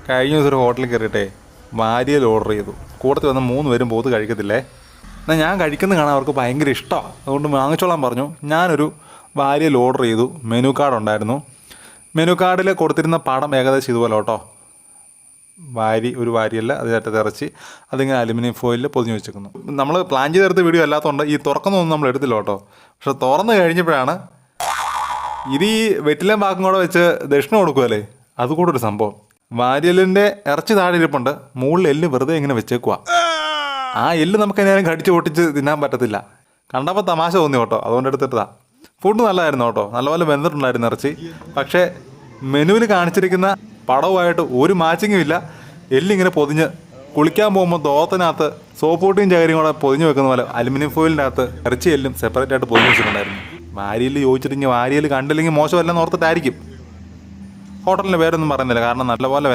കഴിഞ്ഞ ദിവസം ഒരു ഹോട്ടലിൽ കയറിയിട്ടേ വാരിയൽ ഓർഡർ ചെയ്തു. കൂട്ടത്തിൽ വന്ന് 3 പേരും പോത്ത് കഴിക്കത്തില്ലേ. എന്നാൽ ഞാൻ കഴിക്കുന്നത് കാണാൻ അവർക്ക് ഭയങ്കര ഇഷ്ടമാണ്. അതുകൊണ്ട് വാങ്ങിച്ചോളാൻ പറഞ്ഞു. ഞാനൊരു വാരിയൽ ഓർഡർ ചെയ്തു. മെനു കാർഡ് ഉണ്ടായിരുന്നു. മെനു കാർഡിൽ കൊടുത്തിരുന്ന പടം ഏകദേശം ഇതുപോലെ കേട്ടോ. ഒരു വാരിയല്ല, അതിനകത്ത് ഇറച്ചി, അതിങ്ങനെ അലുമിനിയം ഫോയിലിൽ പൊതിഞ്ഞ് വെച്ചിരിക്കുന്നു. നമ്മൾ പ്ലാൻ ചെയ്തെടുത്ത വീഡിയോ അല്ലാത്തതുകൊണ്ട് ഈ തുറക്കുന്നൊന്നും നമ്മൾ എടുത്തില്ല കേട്ടോ. പക്ഷെ തുറന്ന് കഴിഞ്ഞപ്പോഴാണ് ഇത് ഈ വെറ്റിലും പാക്കും കൂടെ വെച്ച് ദക്ഷിണ കൊടുക്കുമല്ലേ, അതുകൂടെ ഒരു സംഭവം. വാരിയലിൻ്റെ ഇറച്ചി താഴെ ഇരിപ്പുണ്ട്, മുകളിൽ എല്ല് വെറുതെ ഇങ്ങനെ വെച്ചേക്കുക. ആ എല്ല് നമുക്ക് എങ്ങനെയാലും കടിച്ച് പൊട്ടിച്ച് തിന്നാൻ പറ്റത്തില്ല. കണ്ടപ്പോൾ തമാശ തോന്നി കേട്ടോ, അതുകൊണ്ട് എടുത്തിട്ടതാ. ഫുഡ് നല്ലതായിരുന്നു കേട്ടോ, നല്ലപോലെ വെന്തിട്ടുണ്ടായിരുന്നു ഇറച്ചി. പക്ഷേ മെനുവിൽ കാണിച്ചിരിക്കുന്ന പടവുമായിട്ട് ഒരു മാച്ചിങ്ങും ഇല്ല. എല്ലിങ്ങനെ പൊതിഞ്ഞ് കുളിക്കാൻ പോകുമ്പോൾ തോത്തിനകത്ത് സോപ്പ് പൊട്ടിയും ചകരിയും കൂടെ പൊതിഞ്ഞ് വെക്കുന്ന പോലെ അലുമിനിയം ഫോയിലിൻ്റെ അകത്ത് ഇറച്ചി എല്ലും സെപ്പറേറ്റ് ആയിട്ട് പൊതിഞ്ഞ് വെച്ചിട്ടുണ്ടായിരുന്നു. വാരിയൽ ചോദിച്ചിട്ട് വാരിയൽ കണ്ടില്ലെങ്കിൽ മോശമല്ലെന്ന് ഓർത്തിട്ടായിരിക്കും. ഹോട്ടലിൻ്റെ പേരൊന്നും പറയുന്നില്ല, കാരണം നല്ലപോലെ